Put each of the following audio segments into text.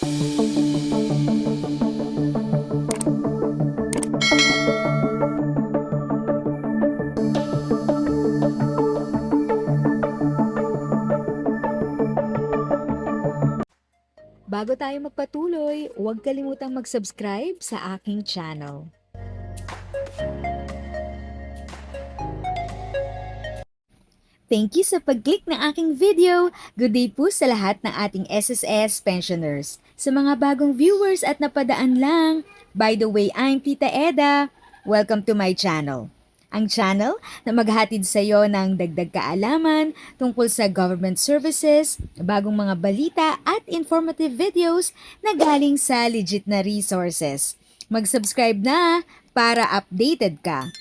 Bago tayo magpatuloy, huwag kalimutang mag-subscribe sa aking channel. Thank you sa pag-click ng aking video. Good day po sa lahat ng ating SSS pensioners. Sa mga bagong viewers at napadaan lang, by the way, I'm Tita Eda. Welcome to my channel. Ang channel na maghatid sa iyo ng dagdag kaalaman tungkol sa government services, bagong mga balita at informative videos na galing sa legit na resources. Mag-subscribe na para updated ka.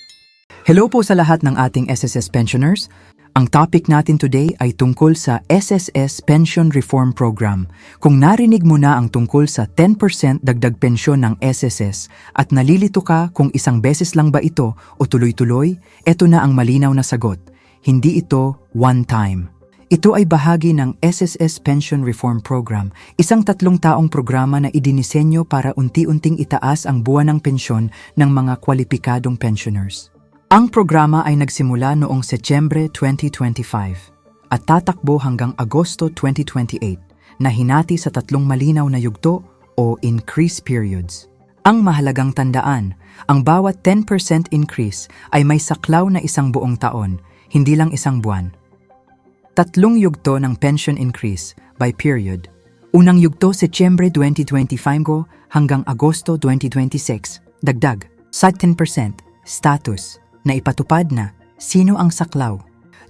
Hello po sa lahat ng ating SSS pensioners. Ang topic natin today ay tungkol sa SSS Pension Reform Program. Kung narinig mo na ang tungkol sa 10% dagdag pensyon ng SSS at nalilito ka kung isang beses lang ba ito o tuloy-tuloy, eto na ang malinaw na sagot. Hindi ito one time. Ito ay bahagi ng SSS Pension Reform Program, isang 3 taong programa na idinisenyo para unti-unting itaas ang buwan ng pensyon ng mga kwalipikadong pensioners. Ang programa ay nagsimula noong Setyembre 2025 at tatakbo hanggang Agosto 2028 na hinati sa 3 malinaw na yugto o increase periods. Ang mahalagang tandaan, ang bawat 10% increase ay may saklaw na isang buong taon, hindi lang isang buwan. 3 yugto ng pension increase by period. Unang yugto Setyembre 2025 hanggang Agosto 2026, dagdag sa 10% status na ipatupad na sino ang saklaw.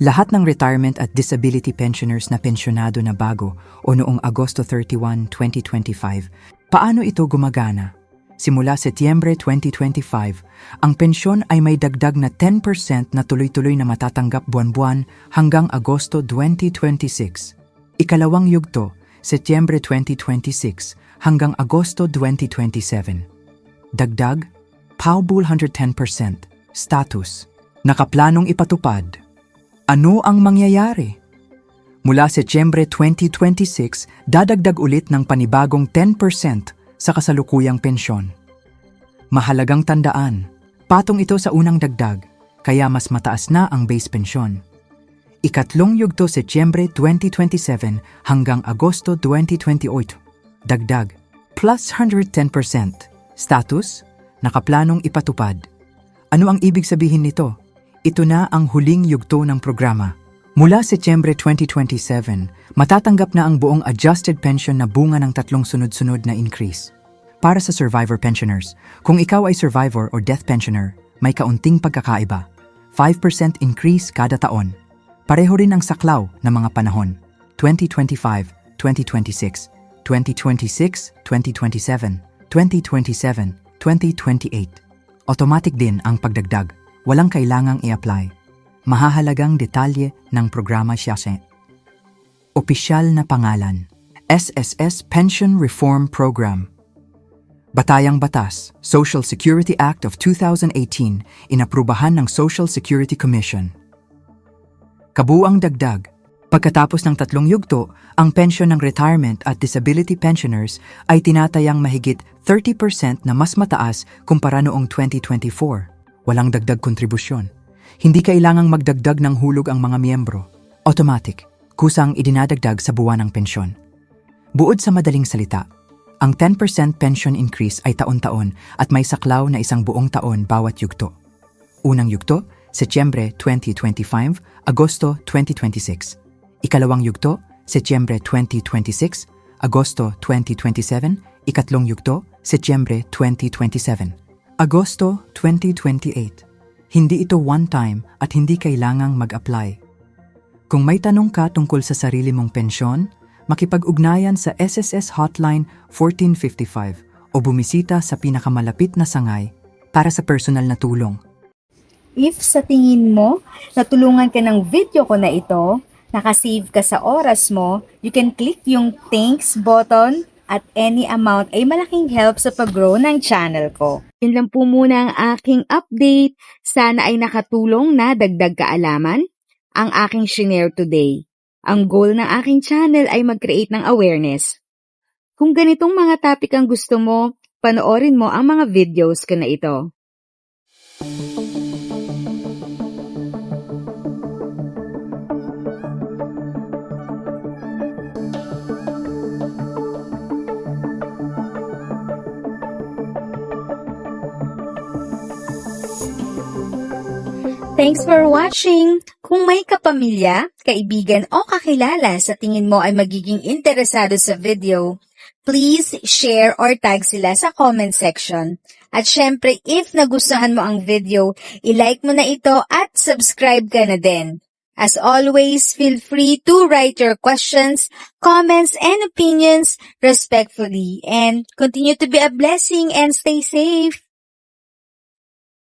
Lahat ng retirement at disability pensioners na pensyonado na bago o noong Agosto 31, 2025. Paano ito gumagana? Simula Setyembre 2025, ang pensyon ay may dagdag na 10% na tuloy-tuloy na matatanggap buwan-buwan hanggang Agosto 2026. Ikalawang yugto, Setyembre 2026 hanggang Agosto 2027. Dagdag, paubul 110%. Status. Nakaplanong ipatupad. Ano ang mangyayari? Mula Setyembre 2026, dadagdag ulit ng panibagong 10% sa kasalukuyang pensyon. Mahalagang tandaan, patong ito sa unang dagdag, kaya mas mataas na ang base pensyon. Ikatlong yugto Setyembre 2027 hanggang Agosto 2028. Dagdag, plus 110%. Status, nakaplanong ipatupad. Ano ang ibig sabihin nito? Ito na ang huling yugto ng programa. Mula Setyembre 2027, matatanggap na ang buong adjusted pension na bunga ng 3 sunod-sunod na increase. Para sa survivor pensioners, kung ikaw ay survivor or death pensioner, may kaunting pagkakaiba. 5% increase kada taon. Pareho rin ang saklaw ng mga panahon. 2025, 2026, 2026, 2027, 2027, 2028. Automatic din ang pagdagdag, walang kailangang i-apply. Mahahalagang detalye ng programa siyase. Opisyal na pangalan, SSS Pension Reform Program. Batayang Batas, Social Security Act of 2018, inaprubahan ng Social Security Commission. Kabuuang dagdag, pagkatapos ng 3 yugto, ang pensyon ng retirement at disability pensioners ay tinatayang mahigit 30% na mas mataas kumpara noong 2024. Walang dagdag kontribusyon. Hindi kailangang magdagdag ng hulog ang mga miyembro. Automatic, kusang idinadagdag sa buwan ng pensyon. Buod sa madaling salita, ang 10% pension increase ay taon-taon at may saklaw na isang buong taon bawat yugto. Unang yugto, Setyembre 2025, Agosto 2026. Ikalawang yugto, Setyembre 2026, Agosto 2027, ikatlong yugto, Setyembre 2027, Agosto 2028. Hindi ito one time at hindi kailangang mag-apply. Kung may tanong ka tungkol sa sarili mong pensyon, makipag-ugnayan sa SSS Hotline 1455 o bumisita sa pinakamalapit na sangay para sa personal na tulong. If sa tingin mo, natulungan ka ng video ko na ito, nakasave ka sa oras mo, you can click yung thanks button at any amount ay malaking help sa pag-grow ng channel ko. Yun lang po muna ang aking update. Sana ay nakatulong na dagdag kaalaman ang aking shinare today. Ang goal ng aking channel ay mag-create ng awareness. Kung ganitong mga topic ang gusto mo, panoorin mo ang mga videos ko na ito. Thanks for watching! Kung may kapamilya, kaibigan o kakilala sa tingin mo ay magiging interesado sa video, please share or tag sila sa comment section. At syempre, if nagustuhan mo ang video, i-like mo na ito at subscribe ka na din. As always, feel free to write your questions, comments, and opinions respectfully. And continue to be a blessing and stay safe!